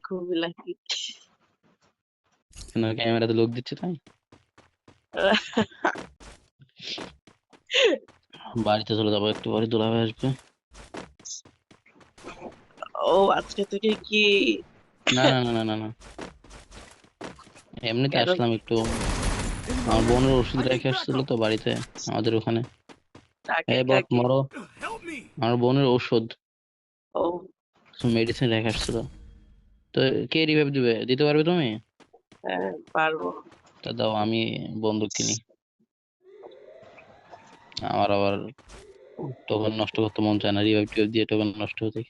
খুবই লাকি। কেন ক্যামেরাতে লোক দিচ্ছে তাই? বাড়িতে চলে যাবো একটু পরে, দুলাভাই আসবে। ও আজকে থেকে কি? না না না না না না, এমনিতে কেন? আসলাম একটু। আমার বোনের ওষুধ রেখে আসছিল তো বাড়িতে, আমাদের ওখানে। কাকে এই বট কাকে? মরো, আমার বোনের ওষুধ ও মেডিসিন রেখে আসছিল। তো কে রিভাইভ দিবে, দিতে পারবে তুমি? হ্যাঁ, পারবো। তা দাও, আমি বন্দুক কিনি। আমার আবার টোকেন নষ্ট করতে মন চায় না, রিভাইভ টিভাইভ দিয়ে টোকেন নষ্ট হতে।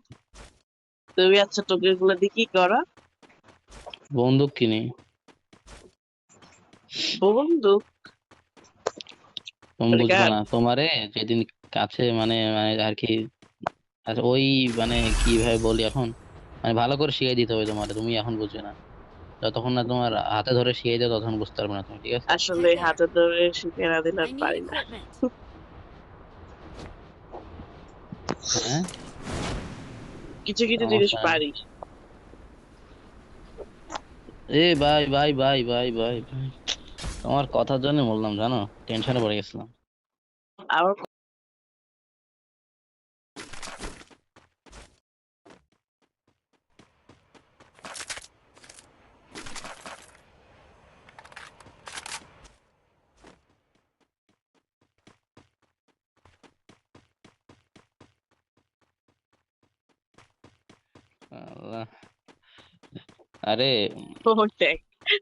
তুমি আচ্ছা টোকেন গুলো দিয়ে কি করো? বন্দুক কিনি। বন্দুক? তুমি মানে বুঝবে গান? না, তোমারে যেদিন কাছে মানে মানে আর কি, আচ্ছা ওই মানে কিভাবে বলি এখন, মানে ভালো করে শিখাই দিতে হবে তোমার, তুমি এখন বুঝবে না। যতক্ষণ না তোমার হাতে ধরে শিখাই দাও ততক্ষণ বুঝতে পারবে না তুমি, ঠিক আছে? আসলে হাতে ধরে শিখে না দিলে আর পারি না। হ্যাঁ, কিছু কিছু জিনিস সমস্যা নেই। পারি। এ ভাই ভাই ভাই ভাই ভাই ভাই, তোমার কথার জন্য বললাম জানো, টেনশনে পড়ে গেছিলাম। আবার আল্লাহ। আরে দেখ,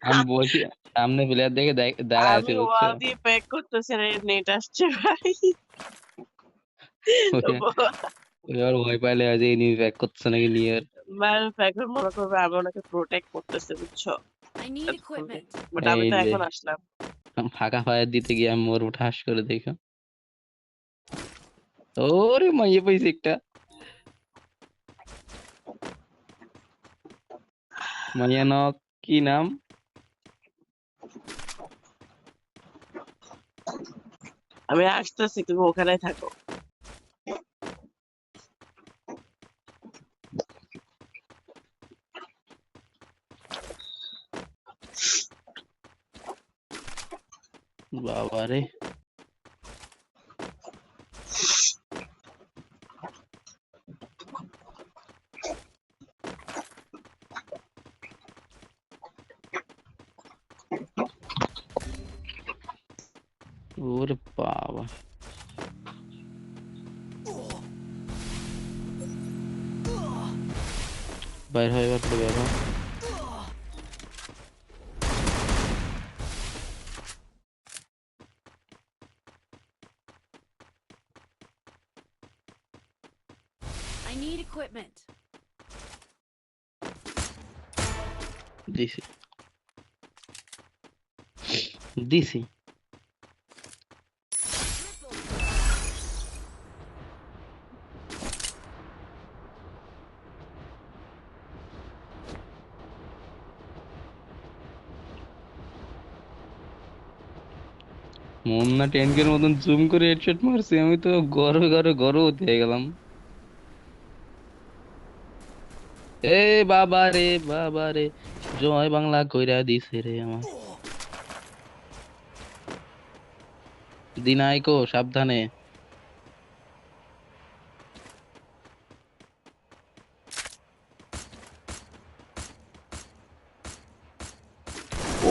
আমি বলছি, সামনে প্লেয়ার দেখে দাঁড়ায় আছে আমি বুঝছো। ওয়াল দিয়ে প্যাক করতেছি, নেট আসছে ভাই। ওই ওই আবার ভয় পাইলে আজ এই নিয়ে ব্যাক করছে নাকি নিয়ে। এখন মনে করবে আমি ওনাকে প্রোটেক্ট করতেছি, বুঝছো? বাট আমি এই তো যে এখন আসলাম। ফাঁকা ফায়ার দিতে গিয়ে আমি মরবো ঠাস করে দেখো। ওরে মাইয়ে পাইছে একটা, মাইয়া নক, কি নাম? আমি আসতেছি, তুমি ওখানেই থাকো। বাবারে, ওরে বাবা, বাইর হয় এবার করে বের হয়। দিছি দিছি। মুন্না ট্যাঙ্কের মতন জুম করে হেডশট মারছে, আমি তো গর্বে গর্বে গর্ভবতী হয়ে গেলাম। এ বাবা রে, বাবা রে, জয় বাংলা কইরা দিছে রে আমার দিনাইকো, সাবধানে।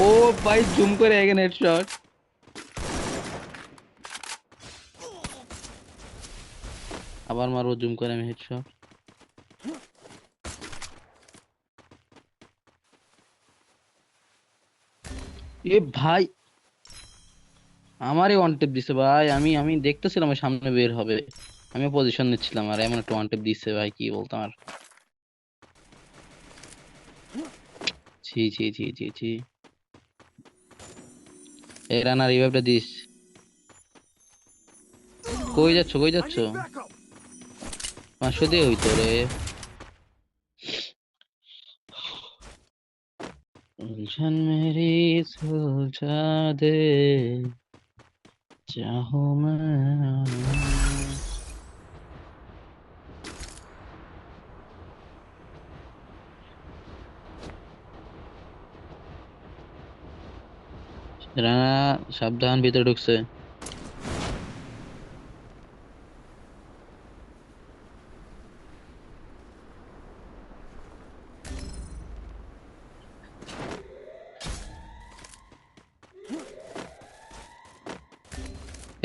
ও ভাই, জুম করে এগেন হেডশট। আবার মারবো জুম করে আমি হেডশট। এ ভাই, আমারই ওয়ান টেপ দিছে ভাই, আমি আমি দেখতেছিলাম ওই সামনে বের হবে, আমি পজিশন নিচ্ছিলাম আর এমন একটা ওয়ান টেপ দিছে ভাই, কি বলতাম আর। ছি ছি ছি ছি ছি। এই রানা রিভাইভটা দিস। কই যাচ্ছ, কই যাচ্ছ? 500 দিয়ে হইতো রে। उलझन मेरी सुलझा दे, चाहूं मैं। রানা সাবধান, ভিতরে ঢুকছে।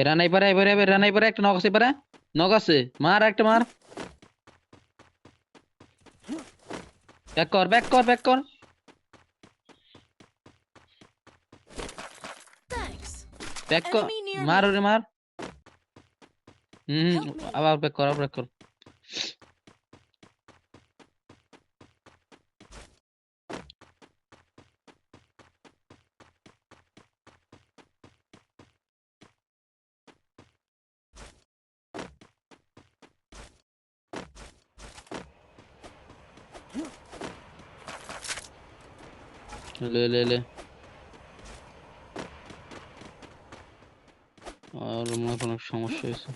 রানাই পারে, এবারে এবারে রানাই পারে, একটা নক আছে পারে, নক আছে, মার একটা মার, ব্যাক কর ব্যাক কর ব্যাক কর, Thanks. ব্যাক কর, Enemy near মার me. ওরে মার। হম, Help me. আবার ব্যাক কর, আবার ব্যাক কর। লে লে লে, আর মনে হয় কোনো সমস্যা হয়েছে।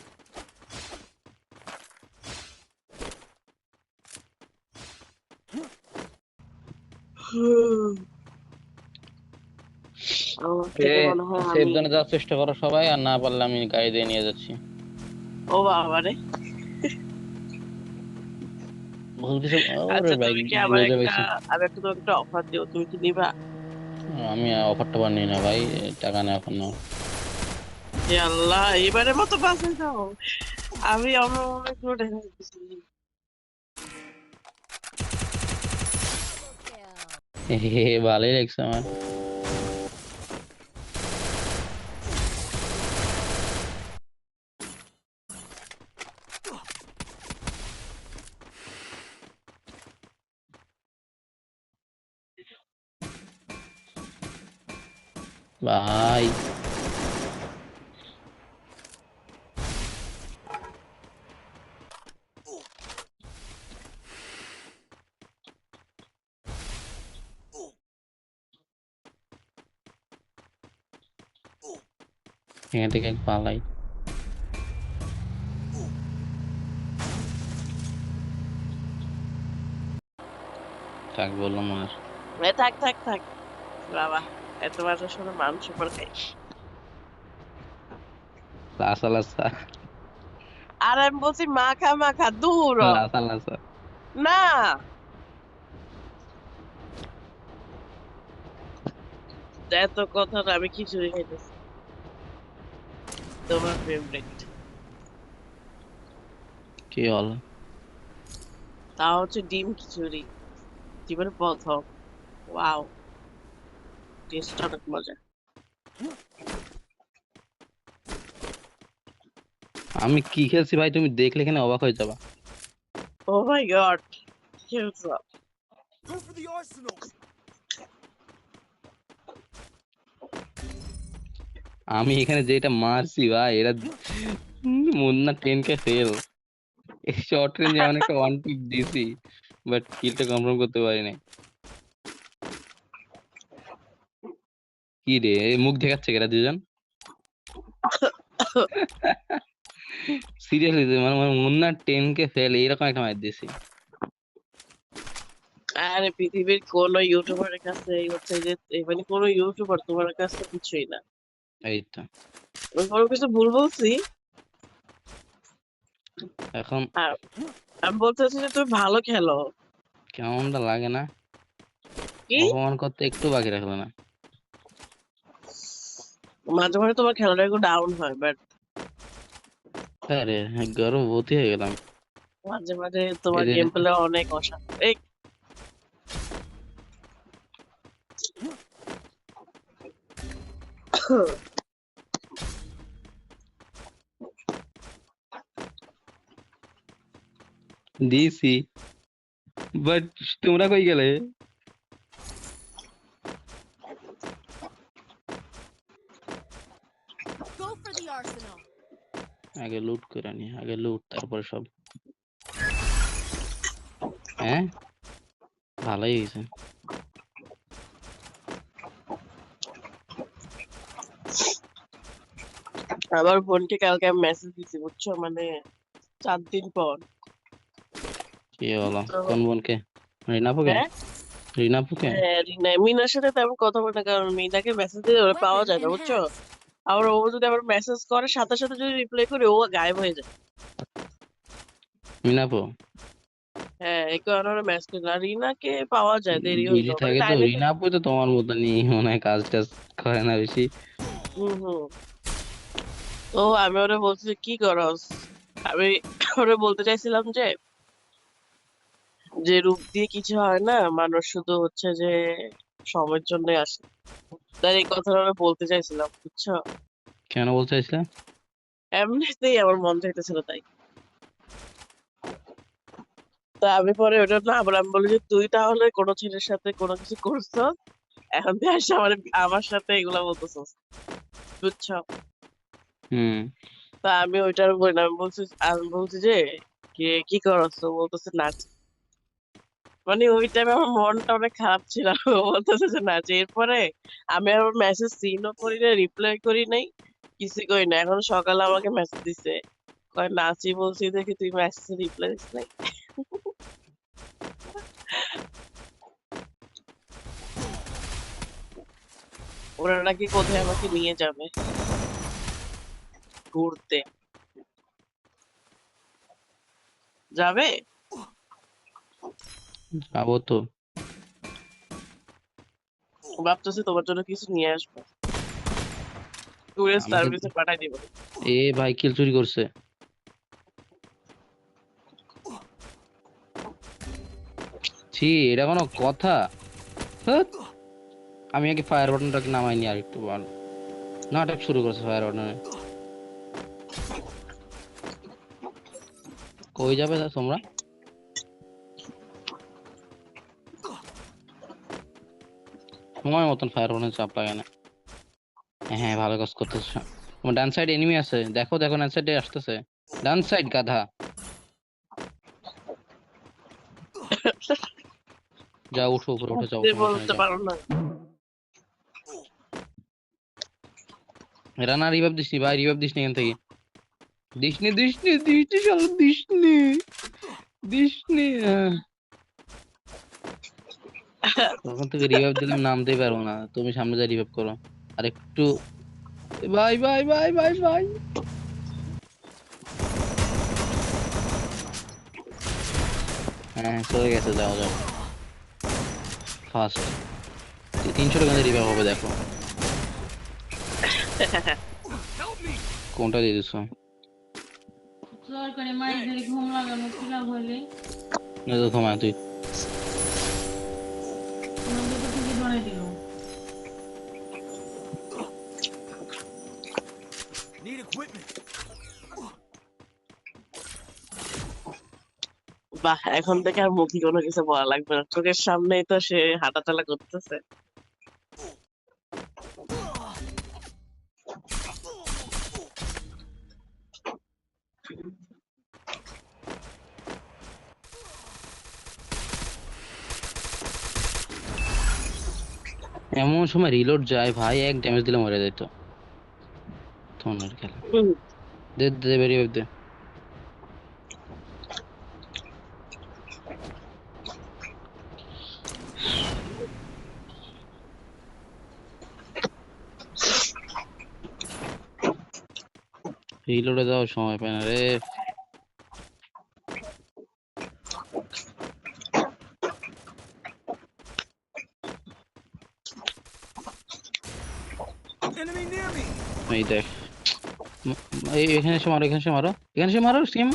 আমার থেকে মনে হয় সেফ আমি জোনে যাওয়ার চেষ্টা করো সবাই, আর না পারলে আমি গাড়ি দিয়ে নিয়ে যাচ্ছি। ও বাবারে। ভুল কিছু, ওরে আচ্ছা বাইক তুমি কি আমার ডুবে একটা, যাবে। আমি একটা তোমাকে একটা অফার দিও, তুমি কি নিবা? আমি অফার টফার নিই না ভাই, টাকা নেই এখন না। এ আল্লাহ, এবারে মতো বাঁচাই দাও। আমি আমার অনেক টাকা দিচ্ছি। ভালোই লাগছে আমার। ভাই এখান থেকে এক পালাই, থাক বললাম আর। থাক থাক থাক বাবা, এত বাজার শুনে মানুষ উপর খাই। লাসা লাসা, আর আমি বলছি মাখা মাখা দূর হ। লাসা লাসা। না, এত কথা না, আমি খিচুড়ি খাইতেছি, তোমার ফেভারিট। কি হলো? তা হচ্ছে ডিম খিচুড়ি, জীবনের প্রথম। ওয়াও, টেস্টটা অনেক মজা। আমি কি খেলছি ভাই, তুমি দেখলে এখানে অবাক হয়ে যাবা। ও মাই গড, খেলছো? Go for the arsenal! আমি এখানে যেটা মারছি ভাই, এরা মুন্না 10K ফেল। এই শর্ট রেঞ্জে এমন একটা ওয়ান টিপ দিছি, বাট কিলটা কনফার্ম করতে পারি নাই। কি রে, এই মুখ দেখাচ্ছে এরা দুজন। সিরিয়াসলি মানে মানে মুন্না 10K ফেল, এইরকম একটা মার দিছি। আরে পৃথিবীর কোন ইউটিউবারের কাছে এই হচ্ছে যে মানে কোন ইউটিউবার তোমার কাছে কিছুই না। এই তো আমি কোনো কিছু ভুল বলছি? এখন আর আমি বলতে চাচ্ছি যে তুমি ভালো খেলো। কেমনটা লাগে না, কি অপমান করতে একটু বাকি রাখলো না। মাঝে মাঝে তোমার খেলাটা একটু ডাউন হয়, বাট আরে গর্ভবতী হয়ে গেলাম। মাঝে মাঝে তোমার এদের গেম প্লে অনেক অসাধারণ। এই দিছি, বাট তোমরা কই গেলে? Go for the arsenal. আগে লুট করে নি, আগে লুট তারপরে সব। হ্যাঁ, ভালোই হয়েছে। আমার বোনকে কালকে আমি মেসেজ দিছি, বুঝছো, মানে 4 দিন পর। কি হলো, তো কোন বোনকে? রিনাপুকে? হ্যাঁ, রিনাপুকে হ্যাঁ রিনা মিনার সাথে তেমন কথা বলে না, কারণ মিনাকে মেসেজ দিলে ওরা পাওয়া Weapon যায় না, বুঝছো? enhanced. আবার ও যদি আবার মেসেজ করে সাথে সাথে যদি রিপ্লাই করে ও গায়েব হয়ে যায়। মিনাপু হ্যাঁ এই কারণে ওরা মেসেজ করে না। রিনাকে পাওয়া যায় দেরি বিজি হইলেও, মানে থাকে তো। টাইমে। রিনাপু তো তোমার মতনই মনে হয়, কাজ টাজ করে না বেশি। হম হম। তো আমি ওরা বলছি যে, কি করস? আমি ওরা বলতে চাইছিলাম যে যে রূপ দিয়ে কিছু হয় না, মানুষ শুধু হচ্ছে যে সময়ের জন্য আসে। তার এই কথাটা আমি বলতে চাইছিলাম, বুঝছো? কেন বলতে চাইছিলে? এমনিতেই আমার মন চাইতেছিল তাই। তা আমি পরে ওটা না, আবার আমি বলি যে তুই তাহলে কোনো ছেলের সাথে কোনো কিছু করছ, এখন তুই আসে আমার আমার সাথে এগুলা বলতেছস, বুঝছো? হুম। তা আমি ওইটার বলি না, আমি বলছি যে কি করছ? ও বলতেছে নাচ। মানে ওই টাইমে আমার মনটা অনেক খারাপ ছিল। ও বলতেছে যে নাচ। এরপরে আমি আর মেসেজ সিনও করি না, রিপ্লাই করি নাই, কিছু করি না। এখন সকালে আমাকে মেসেজ দিছে, কয় নাচি বলছি দেখি তুই মেসেজ রিপ্লাই দিস নাই। ওরা নাকি কোথায় আমাকে নিয়ে যাবে ঘুরতে। যাবে? যাবো তো। ভাবতেছি তোমার জন্য কিছু নিয়ে আসবো, টুরিস্ট আমাকে সার্ভিসে পাঠাই দিব। এ ভাই কিল চুরি করছে। ছি, এটা কোনো কথা? হ্যাট, আমি আগে ফায়ার বাটনটাকে নামাইনি আর একটু ভালো নাটক শুরু করছে ফায়ার বাটনে। কই যাবে তা তোমরা? সময় মতন ফায়ার বাটনে চাপ লাগে না। হ্যাঁ ভালো কাজ করতেছ। তোমার ডান সাইড এনিমি আছে, দেখো দেখো ডান সাইডে আসতেছে। ডান সাইড গাধা। যাও উঠো, উপরে উঠে যাও, ভাবতে সমস্যা নেই বলতে যাও। পারো না। রানা রিভাইভ দিসনি ভাই, রিভাইভ দিসনি এখান থেকে। দিসনি দিসনি দিসনি শালা দিসনি দিসনি তখন থেকে রিভাইভ দিলাম, নামতেই পারবো না। তুমি সামনে যা রিভাইভ করো আর একটু। ভাই ভাই ভাই ভাই ভাই। হ্যাঁ চলে গেছে, যাও যাও ফার্স্ট। 300 টাকা রিভাইভ হবে দেখো। কোনটা দিয়ে দিছো? সরকারি মাইক ধরে ঘুম লাগানো কি লাভ হইলে? না তো ঘুমা তুই। আমাদের তো টিকিট বানাই দিল। Need equipment. বাহ, এখন থেকে আর মুখে কোনো কিছু বলা লাগবে না, চোখের সামনেই তো সে হাঁটাচলা করতেছে। এমন সময় রিলোড যায় ভাই, এক ড্যামেজ দিলে মরে যেত। তোমার খেলা হুম। দে দে রিভাইভ দে। রিলোডে যাওয়ার সময় পায় না রে। Enemy near me. এই দেখ, এই এখানে এসে মারো, এখানে এসে মারো, এখানে এসে মারো সিম।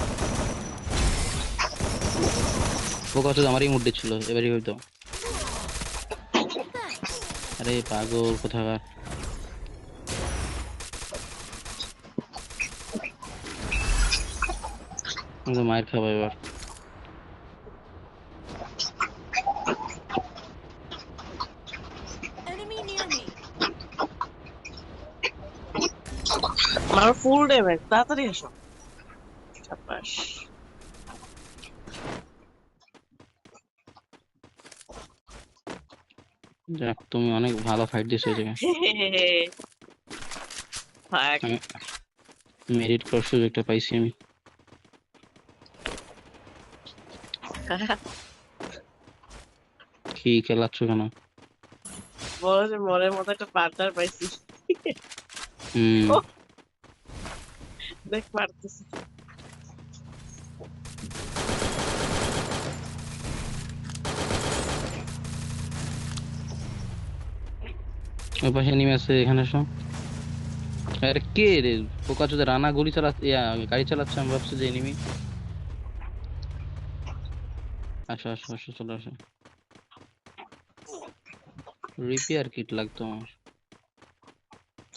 ও কত আমারই মুড ছিল, এবার রিভাইভ দাও। আরে পাগল কোথাকার। আমি তো মায়ের খাবো এবার। Enemy near me. আমার ফুল ড্যামেজ, তাড়াতাড়ি এসো। সাব্বাস। যাক তুমি অনেক ভালো ফাইট দিছো এই জায়গায়। থাক। আমি মেরিট করার সুযোগটা পাইছি আমি। কি কি খেলাচ্ছ কেন? বলো যে মনের মতো একটা পার্টনার পাইছি। হুম। ও দেখ পারতেছি। ওই পাশে নেমে আছে, এখানে এসো। আরে কে রে? পোকা চোদা রানা গুলি চালাচ্ছে, গাড়ি চালাচ্ছে, আমি ভাবছি যে এনিমি। আসো আসো আসো, চলে আসো। রিপেয়ার কিট লাগতো আমার।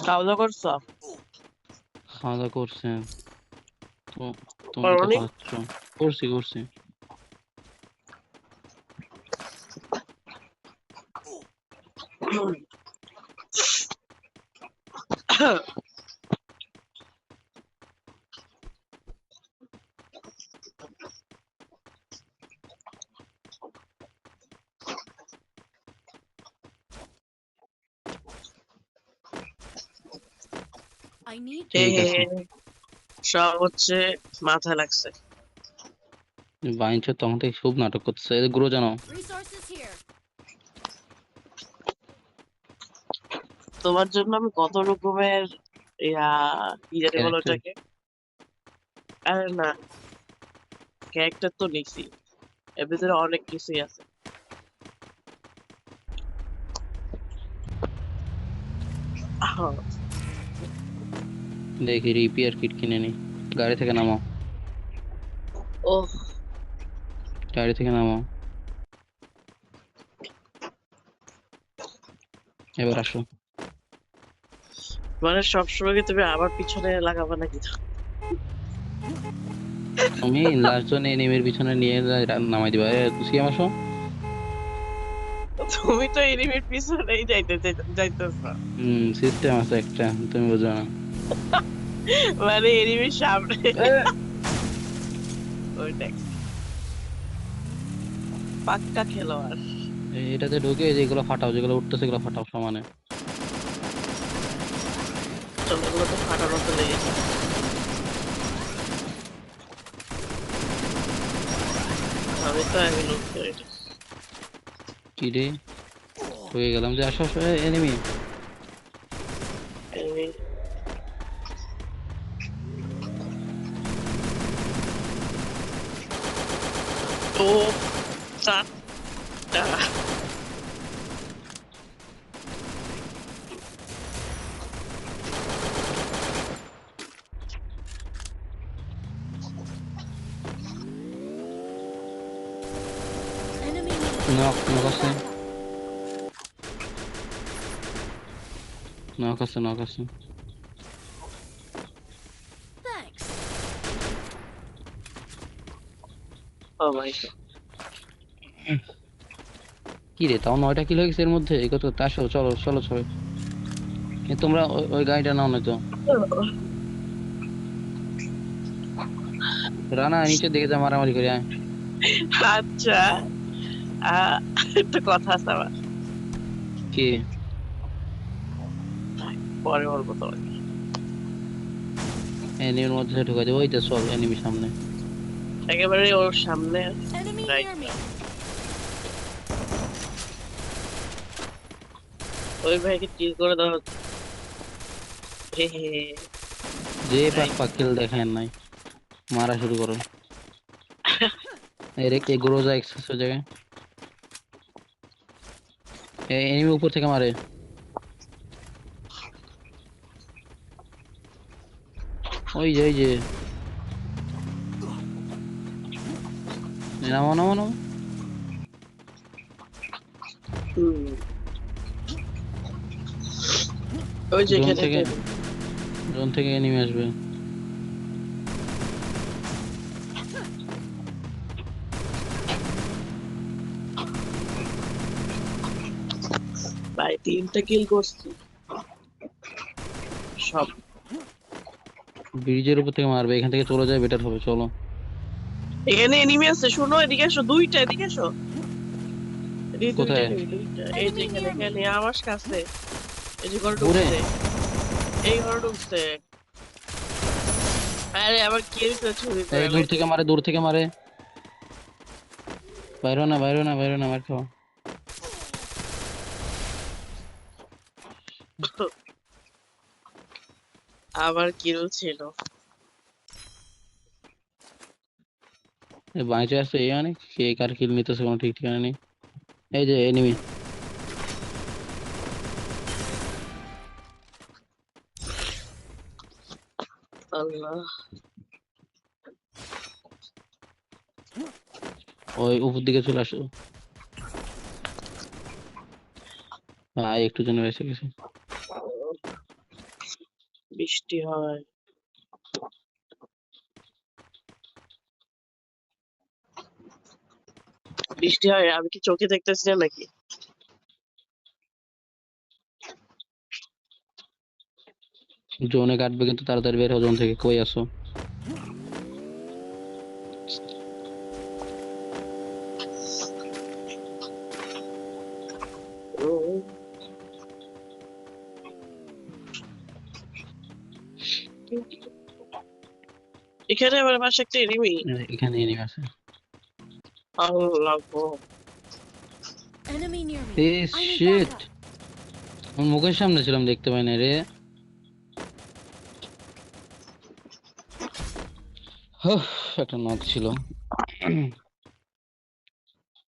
খাওয়া দাওয়া করছো? খাওয়া দাওয়া করছে তো? তুমি তো করনি? খাচ্ছ। করছি করছি। I need ঠিক হে আছে। সব হচ্ছে মাথায় লাগছে। বাইঞ্চোদ তখন থেকে খুব নাটক করতেছে, এদের গুরু জানো। resources here. তোমার জন্য আমি কত রকমের ইয়া কি জানি বলো ক্যারেক্টার। ওটাকে। আরে না, ক্যারেক্টার তো নিছি, এর ভিতরে অনেক কিছুই আছে। আহ, দেখি রিপেয়ার কিট কিনে নি। গাড়ি থেকে নামো, ওহ গাড়ি থেকে নামো। এবার আসো। মানে সবসময় কি তুমি আমার পিছনে লাগাবে নাকি? তুমি লাস্ট জন এনিমির পিছনে নিয়ে নামাই দিবা। সিএম আসো। তুমি তো এনিমির পিছনেই যাইতেছ। সিস্টেম আছে একটা, তুমি বুঝো না। মানে এনিমির সামনে ওই দেখ, পাক্কা খেলোয়াড়। এটাতে ঢুকে যেগুলো ফাটাও, যেগুলো উঠতেছে সেগুলো ফাটাও সমানে। চলো এগুলো তো ফাটানো তো লেগেছে। আমি তো আগে লুট করে নিই। কি রে, হয়ে গেলাম যে। আসো আসো, এনিমি। enemy তো চারটা। Enemy knock knock near. আছে, নক আছে, নক আছে। Thanks. ও মাই গড, কি রে, তাও 9টা কিল হয়ে গেছে এর মধ্যে। এই কত, আসো চলো চলো চলো। তোমরা ওই গাড়িটা নাও না তো। রানা নিচে দেখে যা, মারামারি করে আয়। আচ্ছা। আহ, একটা কথা আছে আমার, কি? পরে বলবো তোমাকে। এনিমির মধ্যে ঢুকাই দেবো, ওই তো চল এনিমি সামনে। একেবারে ওর সামনে Enemy রাইট। near me. ওই ভাইকে কিল করে দাও। হে হে, যে পাক রাইট। পাক কিল দেখেন নাই, মারা শুরু করো। এর কে গ্রোজা এক্সেস হয়ে যায়। এনিমি উপর থেকে মারে। ওই যে নামো নামো নামো। হুম, ওই জোন যেখানে থেকে, জোন থেকে এনিমি আসবে। ভাই 3টা কিল করছি সব। ব্রিজের উপর থেকে মারবে, এখান থেকে চলে যায় বেটার হবে, চলো। এখানে এনিমি আছে, শোনো এদিকে এসো, দুইটা এদিকে এসো। এদিকে দুইটা কোথায়? এনিমি, দুইটা এই যে Enemy এখানে near me. এখানে আমার কাছে। এই যে ঘরে ওরে, ঢুকছে, এই ঘরে ঢুকছে। আরে আবার কে দিতে ছুরি এই করে দূর লাইছে। থেকে মারে, দূর থেকে মারে। বাইরে না বাইরে না বাইরে না, মার খাও। আবার কিল ছিল। বাঁচে আছে এই অনেক, কে কার কিল নিতেছে কোনো ঠিক ঠিকানা নেই। এই যে এনিমি, আল্লাহ, ওই উপর দিকে চলে আসো। একটু জন্য এসে গেছে। বৃষ্টি হয়। বৃষ্টি হয়, আমি কি চোখে দেখতেছি না নাকি? জোনে কাটবে কিন্তু তাড়াতাড়ি বের হও জোন থেকে। কই আসো? উম, এখানে আমার পাশে একটা এনিমি। এখানে এনিমি আছে। আল্লাহ গো। Enemy near me. এ I need শিট, backup. আমার মুখের সামনে ছিলাম, দেখতে পাই না রে। হুফ, একটা নক ছিল।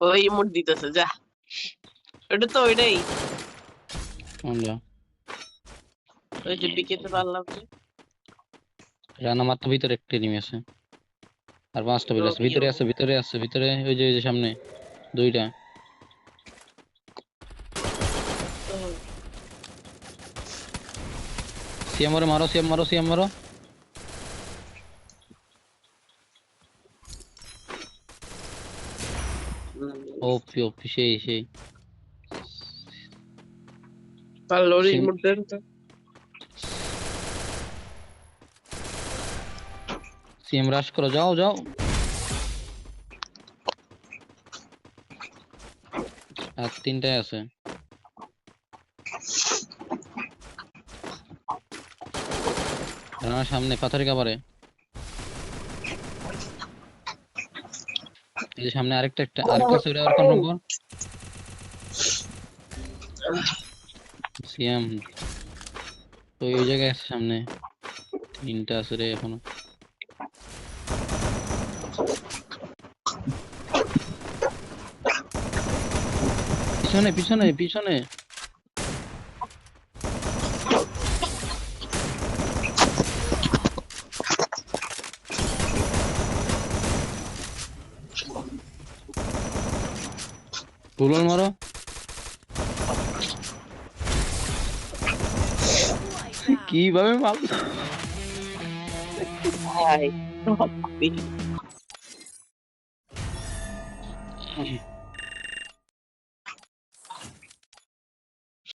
ওই ইমোট দিতেছে, যা। ওটা তো ওইটাই, আমরা ওই যে বিকেতে পারলাম যে। রানা মাত্র ভিতরে একটা এনিমি আছে, আর পাঁচটা বিল আছে। ভিতরে আছে, ভিতরে আছে, ভিতরে ওই যে সামনে দুইটা। সিএম মারো, সিএম মারো, সিএম মারো। ওপি ওপি, সেই সেই। পারলো ওর সিম- ইমোট দেন তো। সিএম রাশ করো, যাও যাও। আর তিনটায় আছে। রানার সামনে পাথরের কাবারে। এই যে সামনে আরেকটা আছে, ওটা আর কনফার্ম কর। সিএম তো ওই জায়গায় আছে সামনে। তিনটা আছে রে এখনো। পিছনে পিছনে পিছনে। ফুলল মারো। Wipe out. কিভাবে মারলো? ভাই,